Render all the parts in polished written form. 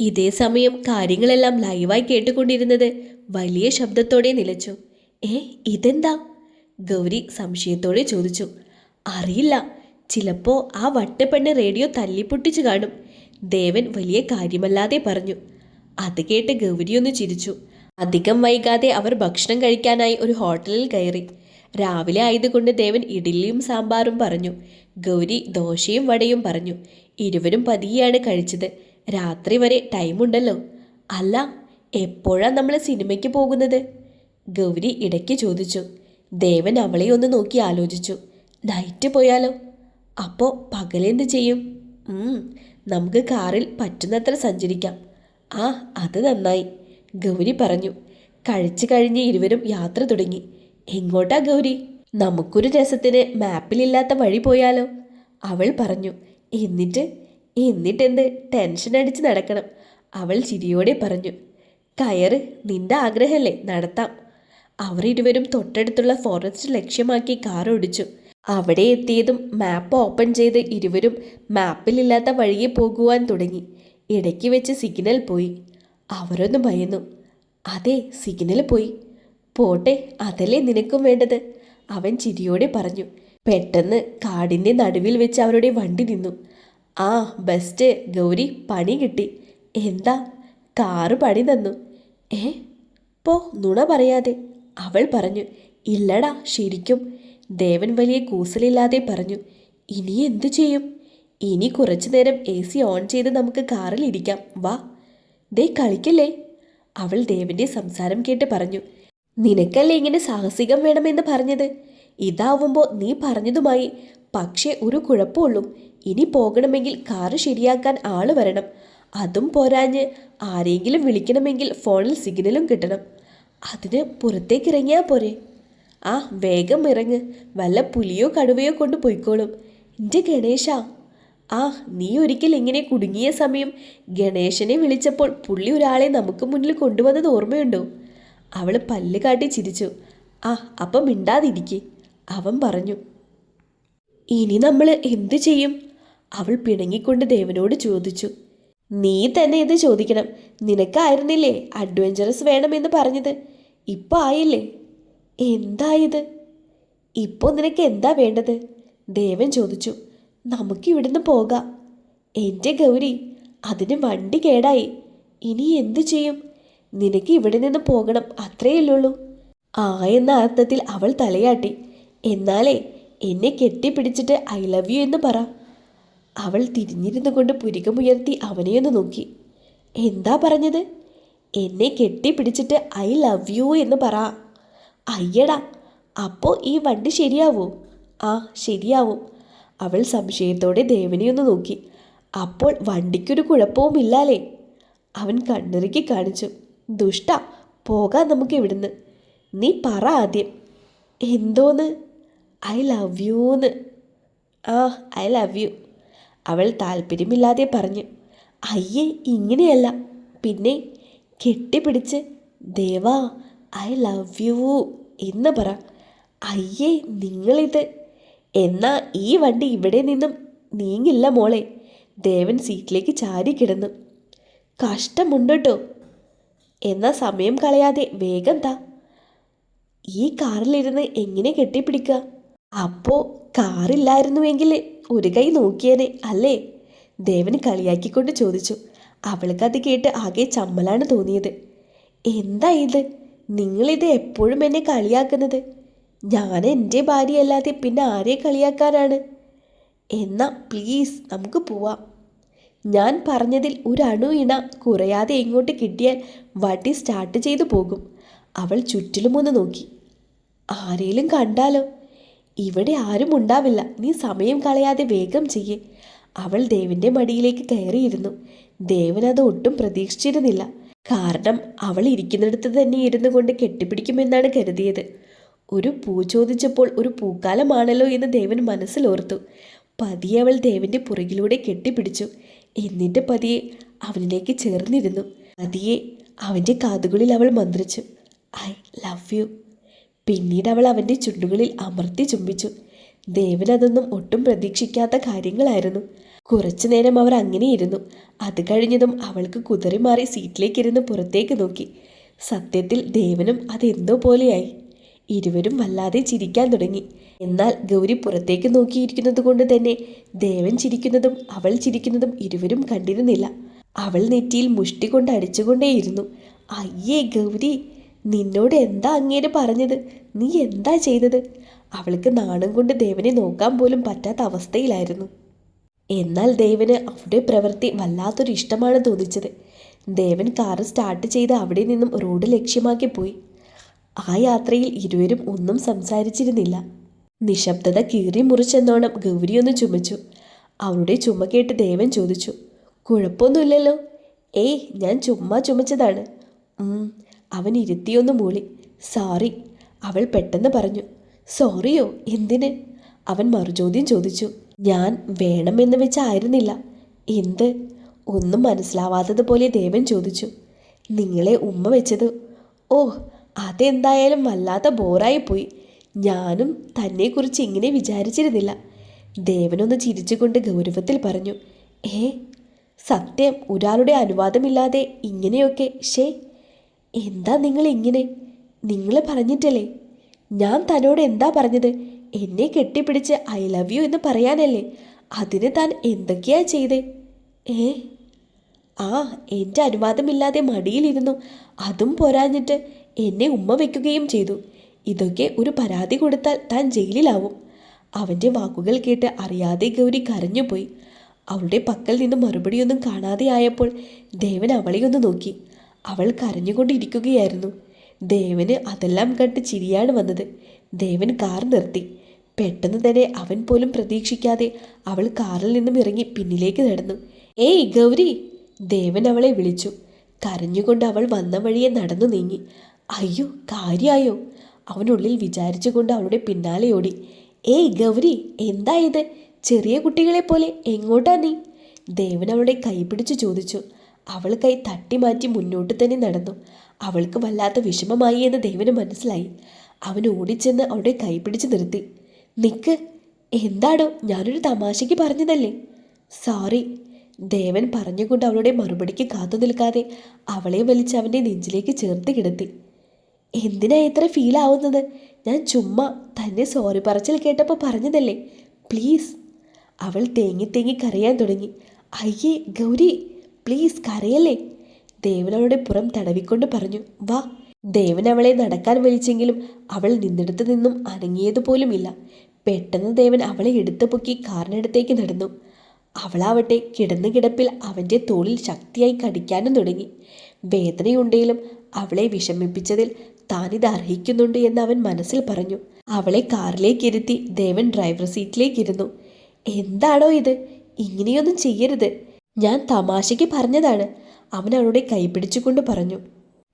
ഇതേ സമയം കാര്യങ്ങളെല്ലാം ലൈവായി കേട്ടുകൊണ്ടിരുന്നത് വലിയ ശബ്ദത്തോടെ നിലച്ചു. ഇതെന്താ? ഗൗരി സംശയത്തോടെ ചോദിച്ചു. അറിയില്ല, ചിലപ്പോ ആ വട്ടപ്പെണ്ണ് റേഡിയോ തല്ലിപ്പൊട്ടിച്ചു കാണും. ദേവൻ വലിയ കാര്യമല്ലാതെ പറഞ്ഞു. അത് കേട്ട് ഗൗരി ഒന്ന് ചിരിച്ചു. അധികം വൈകാതെ അവർ ഭക്ഷണം കഴിക്കാനായി ഒരു ഹോട്ടലിൽ കയറി. രാവിലെ ആയതുകൊണ്ട് ദേവൻ ഇഡ്ഡലിയും സാമ്പാറും പറഞ്ഞു. ഗൗരി ദോശയും വടയും പറഞ്ഞു. ഇരുവരും പതിയെയാണ് കഴിച്ചത്. രാത്രി വരെ ടൈമുണ്ടല്ലോ. അല്ല, എപ്പോഴാ നമ്മൾ സിനിമയ്ക്ക് പോകുന്നത്? ഗൗരി ഇടയ്ക്ക് ചോദിച്ചു. ദേവൻ അവളെ ഒന്ന് നോക്കി ആലോചിച്ചു. നൈറ്റ് പോയാലോ? അപ്പോൾ പകലെന്ത് ചെയ്യും? നമുക്ക് കാറിൽ പറ്റുന്നത്ര സഞ്ചരിക്കാം. ആ, അത് നന്നായി, ഗൗരി പറഞ്ഞു. കഴിച്ചു കഴിഞ്ഞ് ഇരുവരും യാത്ര തുടങ്ങി. എങ്ങോട്ടാ ഗൗരി? നമുക്കൊരു രസത്തിന് മാപ്പിലില്ലാത്ത വഴി പോയാലോ? അവൾ പറഞ്ഞു. എന്നിട്ടെന്ത് ടെൻഷൻ അടിച്ച് നടക്കണം? അവൾ ചിരിയോടെ പറഞ്ഞു. കയറ്, നിന്റെ ആഗ്രഹമല്ലേ, നടത്താം. അവർ ഇരുവരും തൊട്ടടുത്തുള്ള ഫോറസ്റ്റ് ലക്ഷ്യമാക്കി കാർ ഓടിച്ചു. അവിടെ എത്തിയതും മാപ്പ് ഓപ്പൺ ചെയ്ത് ഇരുവരും മാപ്പിലില്ലാത്ത വഴിയെ പോകുവാൻ തുടങ്ങി. ഇടയ്ക്ക് വെച്ച് സിഗ്നൽ പോയി. അവരൊന്ന് ഭയന്നു. അതെ, സിഗ്നൽ പോയി. പോട്ടെ, അതല്ലേ നിനക്കും വേണ്ടത്, അവൻ ചിരിയോടെ പറഞ്ഞു. പെട്ടെന്ന് കാടിൻ്റെ നടുവിൽ വെച്ച് അവരുടെ വണ്ടി നിന്നു. ആ, ബെസ്റ്റ് ഗൗരി, പണി കിട്ടി. എന്താ? കാറ് പണി തന്നു. പോ, നുണ പറയാതെ, അവൾ പറഞ്ഞു. ഇല്ലടാ, ശരിക്കും, ദേവൻ വലിയ കൂസലില്ലാതെ പറഞ്ഞു. ഇനി എന്തു ചെയ്യും? ഇനി കുറച്ചു നേരം AC ഓൺ ചെയ്ത് നമുക്ക് കാറിൽ ഇരിക്കാം, വാ. ദേ കളിക്കല്ലേ, അവൾ ദേവന്റെ സംസാരം കേട്ട് പറഞ്ഞു. നിനക്കല്ലേ ഇങ്ങനെ സാഹസികം വേണമെന്ന് പറഞ്ഞത്? ഇതാവുമ്പോൾ നീ പറഞ്ഞതുമായി. പക്ഷേ ഒരു കുഴപ്പമുള്ളൂ. ഇനി പോകണമെങ്കിൽ കാറ് ശരിയാക്കാൻ ആള് വരണം. അതും പോരാഞ്ഞ് ആരെങ്കിലും വിളിക്കണമെങ്കിൽ ഫോണിൽ സിഗ്നലും കിട്ടണം. അതിന് പുറത്തേക്ക് ഇറങ്ങിയാൽ പോരെ? ആ, വേഗം ഇറങ്ങ്, വല്ല പുലിയോ കടുവയോ കൊണ്ട് പോയിക്കോളും. എൻ്റെ ഗണേശ, നീ ഒരിക്കൽ ഇങ്ങനെ കുടുങ്ങിയ സമയം ഗണേശനെ വിളിച്ചപ്പോൾ പുള്ളി ഒരാളെ നമുക്ക് മുന്നിൽ കൊണ്ടുവന്നത് ഓർമ്മയുണ്ടോ? അവൾ പല്ല് കാട്ടി ചിരിച്ചു. അപ്പം മിണ്ടാതിരിക്കെ, അവൻ പറഞ്ഞു. ഇനി നമ്മൾ എന്തു ചെയ്യും? അവൾ പിണങ്ങിക്കൊണ്ട് ദേവനോട് ചോദിച്ചു. നീ തന്നെ ഇത് ചോദിക്കണം. നിനക്കായിരുന്നില്ലേ അഡ്വഞ്ചറസ് വേണമെന്ന് പറഞ്ഞത്? ഇപ്പം ആയില്ലേ? എന്തായത്? ഇപ്പോൾ നിനക്ക് എന്താ വേണ്ടത്? ദേവൻ ചോദിച്ചു. നമുക്കിവിടുന്ന് പോകാം. എൻ്റെ ഗൗരി, അതിന് വണ്ടി കേടായി. ഇനി എന്തു ചെയ്യും? നിനക്ക് ഇവിടെ നിന്ന് പോകണം, അത്രയല്ലുള്ളൂ. എന്ന അർത്ഥത്തിൽ അവൾ തലയാട്ടി. എന്നാലേ എന്നെ കെട്ടിപ്പിടിച്ചിട്ട് ഐ ലവ് യു എന്ന് പറ. അവൾ തിരിഞ്ഞിരുന്നു കൊണ്ട് പുരികമുയർത്തി അവനെയൊന്ന് നോക്കി. എന്താ പറഞ്ഞത്? എന്നെ കെട്ടിപ്പിടിച്ചിട്ട് ഐ ലവ് യു എന്ന് പറ. അയ്യടാ, അപ്പോൾ ഈ വണ്ടി ശരിയാവോ? ശരിയാവും. അവൾ സംശയത്തോടെ ദേവനെയൊന്ന് നോക്കി. അപ്പോൾ വണ്ടിക്കൊരു കുഴപ്പവുമില്ലാലേ? അവൻ കണ്ണിറുക്കി കാണിച്ചു. ദുഷ്ട, പോകാൻ നമുക്ക് ഇവിടുന്ന്. നീ പറ ആദ്യം. എന്തോന്ന്? ഐ ലവ് യൂന്ന്. ഐ ലവ് യു, അവൾ താല്പര്യമില്ലാതെ പറഞ്ഞു. അയ്യേ, ഇങ്ങനെയല്ല, പിന്നെ കെട്ടിപ്പിടിച്ച് ദേവാ ഐ ലവ് യു എന്ന് പറ. അയ്യേ, നിങ്ങളിത്. എന്നാ ഈ വണ്ടി ഇവിടെ നിന്നും നീങ്ങില്ല മോളെ. ദേവൻ സീറ്റിലേക്ക് ചാരി കിടന്നു. കഷ്ടമുണ്ട് കേട്ടോ. എന്നാ സമയം കളയാതെ വേഗം താ. ഈ കാറിലിരുന്ന് എങ്ങനെ കെട്ടിപ്പിടിക്കുക? അപ്പോൾ കാറില്ലായിരുന്നുവെങ്കിൽ ഒരു കൈ നോക്കിയേനെ അല്ലേ? ദേവൻ കളിയാക്കിക്കൊണ്ട് ചോദിച്ചു. അവൾക്കത് കേട്ട് ആകെ ചമ്മലാണ് തോന്നിയത്. എന്താ ഇത്? നിങ്ങളിത് എപ്പോഴും എന്നെ കളിയാക്കുന്നത്. ഞാൻ എൻ്റെ ഭാര്യയല്ലാതെ പിന്നെ ആരെ കളിയാക്കാനാണ്? എന്നാ പ്ലീസ് നമുക്ക് പോവാം. ഞാൻ പറഞ്ഞതിൽ ഒരു അണു ഇണ കുറയാതെ ഇങ്ങോട്ട് കിട്ടിയാൽ വണ്ടി സ്റ്റാർട്ട് ചെയ്തു പോകും. അവൾ ചുറ്റിലുമൊന്ന് നോക്കി. ആരേലും കണ്ടാലോ? ഇവിടെ ആരും ഉണ്ടാവില്ല, നീ സമയം കളയാതെ വേഗം ചെയ്യേ. അവൾ ദേവൻ്റെ മടിയിലേക്ക് കയറിയിരുന്നു. ദേവൻ അത് ഒട്ടും പ്രതീക്ഷിച്ചിരുന്നില്ല. കാരണം അവൾ ഇരിക്കുന്നിടത്ത് തന്നെ ഇരുന്നു കൊണ്ട് കെട്ടിപ്പിടിക്കുമെന്നാണ് കരുതിയത്. ഒരു പൂ ചോദിച്ചപ്പോൾ ഒരു പൂക്കാലമാണല്ലോ എന്ന് ദേവൻ മനസ്സിലോർത്തു. പതിയെ അവൾ ദേവൻ്റെ പുറകിലൂടെ കെട്ടിപ്പിടിച്ചു. എന്നിട്ട് പതിയെ അവനിലേക്ക് ചേർന്നിരുന്നു. പതിയെ അവൻ്റെ കാതുകളിൽ അവൾ മന്ത്രിച്ചു, ഐ ലവ് യു. പിന്നീട് അവൾ അവൻ്റെ ചുണ്ടുകളിൽ അമർത്തി ചുംബിച്ചു. ദേവൻ അതൊന്നും ഒട്ടും പ്രതീക്ഷിക്കാത്ത കാര്യങ്ങളായിരുന്നു. കുറച്ചു നേരം അവർ അങ്ങനെ ഇരുന്നു. അത് കഴിഞ്ഞതും അവൾക്ക് കുതിറി മാറി സീറ്റിലേക്കിരുന്ന് പുറത്തേക്ക് നോക്കി. സത്യത്തിൽ ദേവനും അതെന്തോ പോലെയായി. ഇരുവരും വല്ലാതെ ചിരിക്കാൻ തുടങ്ങി. എന്നാൽ ഗൗരി പുറത്തേക്ക് നോക്കിയിരിക്കുന്നത് കൊണ്ട് തന്നെ ദേവൻ ചിരിക്കുന്നതും അവൾ ചിരിക്കുന്നതും ഇരുവരും കണ്ടിരുന്നില്ല. അവൾ നെറ്റിയിൽ മുഷ്ടി കൊണ്ട് അടിച്ചുകൊണ്ടേയിരുന്നു. അയ്യേ ഗൗരി, നിന്നോട് എന്താ അങ്ങേര് പറഞ്ഞത്? നീ എന്താ ചെയ്തത്? അവൾക്ക് നാണം കൊണ്ട് ദേവനെ നോക്കാൻ പോലും പറ്റാത്ത അവസ്ഥയിലായിരുന്നു. എന്നാൽ ദേവന് അവളുടെ പ്രവൃത്തി വല്ലാത്തൊരു ഇഷ്ടമാണ് തോന്നിച്ചത്. ദേവൻ കാറ് സ്റ്റാർട്ട് ചെയ്ത് അവിടെ നിന്നും റോഡ് ലക്ഷ്യമാക്കി പോയി. ആ യാത്രയിൽ ഇരുവരും ഒന്നും സംസാരിച്ചിരുന്നില്ല. നിശബ്ദത കീറി മുറിച്ചെന്നോണം ഗൗരി ഒന്ന് ചുമച്ചു. അവളുടെ ചുമ കേട്ട് ദേവൻ ചോദിച്ചു, കുഴപ്പമൊന്നുമില്ലല്ലോ? ഏയ്, ഞാൻ ചുമ്മാ ചുമച്ചതാണ്. അവൻ ഇരുത്തിയൊന്ന് മൂളി. സോറി, അവൾ പെട്ടെന്ന് പറഞ്ഞു. സോറിയോ? എന്തിന്? അവൻ മറുചോദ്യം ചോദിച്ചു. ഞാൻ വേണമെന്ന് വെച്ചായിരുന്നില്ല. എന്ത്? ഒന്നും മനസ്സിലാവാത്തതുപോലെ ദേവൻ ചോദിച്ചു. നിങ്ങളെ ഉമ്മ വെച്ചത്. ഓ, അതെന്തായാലും വല്ലാത്ത ബോറായിപ്പോയി. ഞാനും തന്നെക്കുറിച്ച് ഇങ്ങനെ വിചാരിച്ചിരുന്നില്ല. ദേവനൊന്ന് ചിരിച്ചുകൊണ്ട് ഗൗരവത്തിൽ പറഞ്ഞു. സത്യം, ഒരാളുടെ അനുവാദമില്ലാതെ ഇങ്ങനെയൊക്കെ? എന്താ നിങ്ങൾ ഇങ്ങനെ? നിങ്ങൾ പറഞ്ഞിട്ടല്ലേ? ഞാൻ തന്നോട് എന്താ പറഞ്ഞത്? എന്നെ കെട്ടിപ്പിടിച്ച് ഐ ലവ് യു എന്ന് പറയാനല്ലേ? അതിന് താൻ എന്തൊക്കെയാ ചെയ്തേ? എൻ്റെ അനുവാദമില്ലാതെ മടിയിലിരുന്നു. അതും പോരാഞ്ഞിട്ട് എന്നെ ഉമ്മ വയ്ക്കുകയും ചെയ്തു. ഇതൊക്കെ ഒരു പരാതി കൊടുത്താൽ താൻ ജയിലിലാവും. അവൻ്റെ വാക്കുകൾ കേട്ട് അറിയാതെ ഗൗരി കരഞ്ഞുപോയി. അവളുടെ പക്കൽ നിന്ന് മറുപടിയൊന്നും കാണാതെ ആയപ്പോൾ ദേവൻ അവളെയൊന്ന് നോക്കി. അവൾ കരഞ്ഞുകൊണ്ടിരിക്കുകയായിരുന്നു. ദേവന് അതെല്ലാം കണ്ട് ചിരിയാണ് വന്നത്. ദേവൻ കാർ നിർത്തി. പെട്ടെന്ന് തന്നെ അവൻ പോലും പ്രതീക്ഷിക്കാതെ അവൾ കാറിൽ നിന്നും ഇറങ്ങി പിന്നിലേക്ക് നടന്നു. ഏയ് ഗൗരി! ദേവൻ അവളെ വിളിച്ചു. കരഞ്ഞുകൊണ്ട് അവൾ വന്ന വഴിയെ നടന്നു നീങ്ങി. അയ്യോ, കാര്യായോ? അവനുള്ളിൽ വിചാരിച്ചുകൊണ്ട് അവളുടെ പിന്നാലെ ഓടി. ഏയ് ഗൗരി, എന്താ ഇത്? ചെറിയ കുട്ടികളെ പോലെ എങ്ങോട്ടാ നീ? ദേവൻ അവളുടെ കൈ പിടിച്ചു ചോദിച്ചു. അവൾ കൈ തട്ടി മാറ്റി മുന്നോട്ട് തന്നെ നടന്നു. അവൾക്ക് വല്ലാത്ത വിഷമമായി എന്ന് ദേവന് മനസ്സിലായി. അവൻ ഓടിച്ചെന്ന് അവളുടെ കൈ പിടിച്ച് നിർത്തി. നിക്ക്, എന്താടോ? ഞാനൊരു തമാശയ്ക്ക് പറഞ്ഞതല്ലേ. സോറി. ദേവൻ പറഞ്ഞുകൊണ്ട് അവളുടെ മറുപടിക്ക് കാത്തു നിൽക്കാതെ അവളെ വലിച്ച് അവൻ്റെ നെഞ്ചിലേക്ക് ചേർത്ത് കിടത്തി. എന്തിനാ ഇത്ര ഫീൽ ആവുന്നത്? ഞാൻ ചുമ്മാ തന്നെ സോറി പറച്ചിൽ കേട്ടപ്പോൾ പറഞ്ഞതല്ലേ. പ്ലീസ്. അവൾ തേങ്ങി തേങ്ങി കരയാൻ തുടങ്ങി. അയ്യേ ഗൗരി, പ്ലീസ് കരയല്ലേ. ദേവൻ അവളുടെ പുറം തടവിക്കൊണ്ട് പറഞ്ഞു. വാ. ദേവൻ അവളെ നടക്കാൻ വലിച്ചെങ്കിലും അവൾ നിന്നിടത്ത് നിന്നും അനങ്ങിയതുപോലുമില്ല. പെട്ടെന്ന് ദേവൻ അവളെ എടുത്തു പൊക്കി കാറിനടുത്തേക്ക് നടന്നു. അവളാവട്ടെ കിടന്നു കിടപ്പിൽ അവൻ്റെ തോളിൽ ശക്തിയായി കടിക്കാനും തുടങ്ങി. വേദനയുണ്ടെങ്കിലും അവളെ വിഷമിപ്പിച്ചതിൽ താനിത് അർഹിക്കുന്നുണ്ട് എന്ന് അവൻ മനസ്സിൽ പറഞ്ഞു. അവളെ കാറിലേക്കിരുത്തി ദേവൻ ഡ്രൈവർ സീറ്റിലേക്കിരുന്നു. എന്താണോ ഇത്? ഇങ്ങനെയൊന്നും ചെയ്യരുത്. ഞാൻ തമാശയ്ക്ക് പറഞ്ഞതാണ്, അവൻ അവളുടെ കൈ പിടിച്ചുകൊണ്ട് പറഞ്ഞു.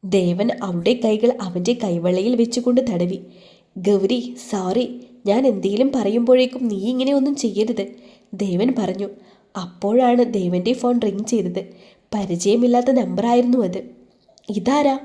ദേവൻ അവളുടെ കൈകൾ അവൻ്റെ കൈവെള്ളയിൽ വെച്ചുകൊണ്ട് തടവി. ഗൗരി, സോറി. ഞാൻ എന്തെങ്കിലും പറയുമ്പോഴേക്കും നീ ഇങ്ങനെയൊന്നും ചെയ്യരുത്, ദേവൻ പറഞ്ഞു. അപ്പോഴാണ് ദേവൻ്റെ ഫോൺ റിങ് ചെയ്തത്. പരിചയമില്ലാത്ത നമ്പറായിരുന്നു അത്. ഇതാരാ?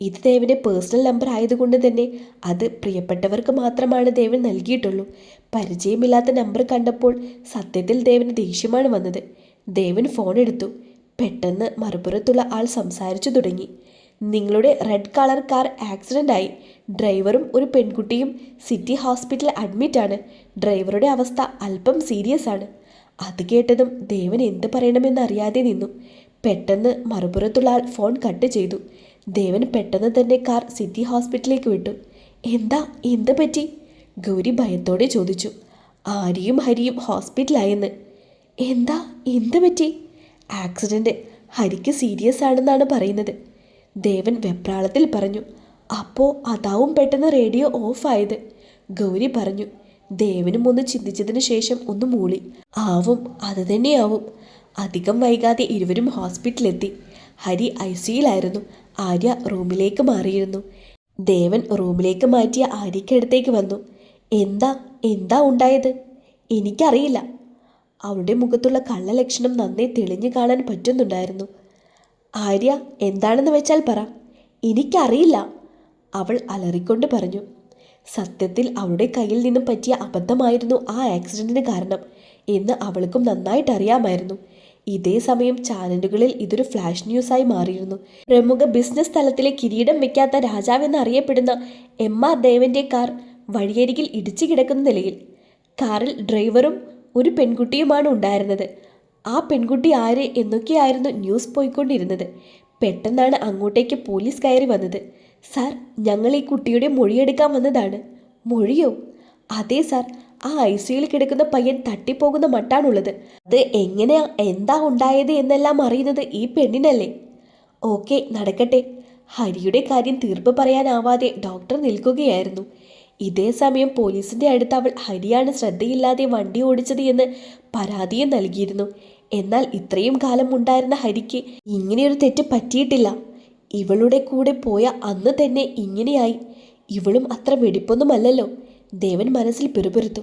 ഇത് ദേവൻ്റെ പേഴ്സണൽ നമ്പർ ആയതുകൊണ്ട് തന്നെ അത് പ്രിയപ്പെട്ടവർക്ക് മാത്രമാണ് ദേവൻ നൽകിയിട്ടുള്ളൂ. പരിചയമില്ലാത്ത നമ്പർ കണ്ടപ്പോൾ സത്യത്തിൽ ദേവന് ദേഷ്യമാണ് വന്നത്. ദേവൻ ഫോൺ എടുത്തു. പെട്ടെന്ന് മറുപുറത്തുള്ള ആൾ സംസാരിച്ചു തുടങ്ങി. നിങ്ങളുടെ റെഡ് കളർ കാർ ആക്സിഡൻ്റ് ആയി. ഡ്രൈവറും ഒരു പെൺകുട്ടിയും സിറ്റി ഹോസ്പിറ്റലിൽ അഡ്മിറ്റാണ്. ഡ്രൈവറുടെ അവസ്ഥ അല്പം സീരിയസ് ആണ്. അത് കേട്ടതും ദേവൻ എന്ത് പറയണമെന്നറിയാതെ നിന്നു. പെട്ടെന്ന് മറുപുറത്തുള്ള ആൾ ഫോൺ കട്ട് ചെയ്തു. ദേവൻ പെട്ടെന്ന് തന്നെ കാർ സിറ്റി ഹോസ്പിറ്റലിലേക്ക് വിട്ടു. എന്ത് പറ്റി? ഗൗരി ഭയത്തോടെ ചോദിച്ചു. ആര്യയും ഹരിയും ഹോസ്പിറ്റലായെന്ന്. എന്ത് പറ്റി? ആക്സിഡൻറ്റ്. ഹരിക്ക് സീരിയസ് ആണെന്നാണ് പറയുന്നത്, ദേവൻ വെപ്രാളത്തിൽ പറഞ്ഞു. അപ്പോൾ അതാവും പെട്ടെന്ന് റേഡിയോ ഓഫായത്, ഗൗരി പറഞ്ഞു. ദേവനും ഒന്ന് ചിന്തിച്ചതിന് ശേഷം ഒന്ന് മൂളി. ആവും, അത് തന്നെയാവും. അധികം വൈകാതെ ഇരുവരും ഹോസ്പിറ്റലിലെത്തി. ഹരി ICUയിലായിരുന്നു. ആര്യ റൂമിലേക്ക് മാറിയിരുന്നു. ദേവൻ റൂമിലേക്ക് മാറ്റിയ ആര്യയ്ക്കടുത്തേക്ക് വന്നു. എന്താ ഉണ്ടായത്? എനിക്കറിയില്ല. അവളുടെ മുഖത്തുള്ള കള്ളലക്ഷണം നന്നേ തെളിഞ്ഞു കാണാൻ പറ്റുന്നുണ്ടായിരുന്നു. ആര്യ, എന്താണെന്ന് വെച്ചാൽ പറ. എനിക്കറിയില്ല, അവൾ അലറിക്കൊണ്ട് പറഞ്ഞു. സത്യത്തിൽ അവളുടെ കയ്യിൽ നിന്നും പറ്റിയ അബദ്ധമായിരുന്നു ആ ആക്സിഡൻറ്റിന് കാരണം. എന്ന് അവൾക്കും നന്നായിട്ട് അറിയാമായിരുന്നു. ഇതേ സമയം ചാനലുകളിൽ ഇതൊരു ഫ്ലാഷ് ന്യൂസായി മാറിയിരുന്നു. പ്രമുഖ ബിസിനസ് തലത്തിലെ കിരീടം വെക്കാത്ത രാജാവെന്ന് അറിയപ്പെടുന്ന MR ദേവന്റെ കാർ വഴിയരികിൽ ഇടിച്ചു കിടക്കുന്ന നിലയിൽ. കാറിൽ ഡ്രൈവറും ഒരു പെൺകുട്ടിയുമാണ് ഉണ്ടായിരുന്നത്. ആ പെൺകുട്ടി ആര് എന്നൊക്കെയായിരുന്നു ന്യൂസ് പോയിക്കൊണ്ടിരുന്നത്. പെട്ടെന്നാണ് അങ്ങോട്ടേക്ക് പോലീസ് കയറി വന്നത്. സാർ, ഞങ്ങൾ ഈ കുട്ടിയുടെ മൊഴിയെടുക്കാൻ വന്നതാണ്. മൊഴിയോ? അതെ സാർ, ആ ICUയിൽ കിടക്കുന്ന പയ്യൻ തട്ടിപ്പോകുന്ന മട്ടാണുള്ളത്. അത് എങ്ങനെയാ, എന്താ ഉണ്ടായത് എന്നെല്ലാം അറിയുന്നത് ഈ പെണ്ണിനല്ലേ? ഓക്കെ, നടക്കട്ടെ. ഹരിയുടെ കാര്യം തീർപ്പ് പറയാനാവാതെ ഡോക്ടർ നിൽക്കുകയായിരുന്നു. ഇതേ സമയം പോലീസിന്റെ അടുത്ത് അവൾ ഹരിയാണ് ശ്രദ്ധയില്ലാതെ വണ്ടി ഓടിച്ചത് എന്ന് പരാതിയും നൽകിയിരുന്നു. എന്നാൽ ഇത്രയും കാലം ഉണ്ടായിരുന്ന ഹരിക്ക് ഇങ്ങനെയൊരു തെറ്റ് പറ്റിയിട്ടില്ല. ഇവളുടെ കൂടെ പോയ അന്ന് തന്നെ ഇങ്ങനെയായി. ഇവളും അത്ര വെടിപ്പൊന്നുമല്ലല്ലോ. ദേവൻ മനസ്സിൽ പിറുപിറുത്തു.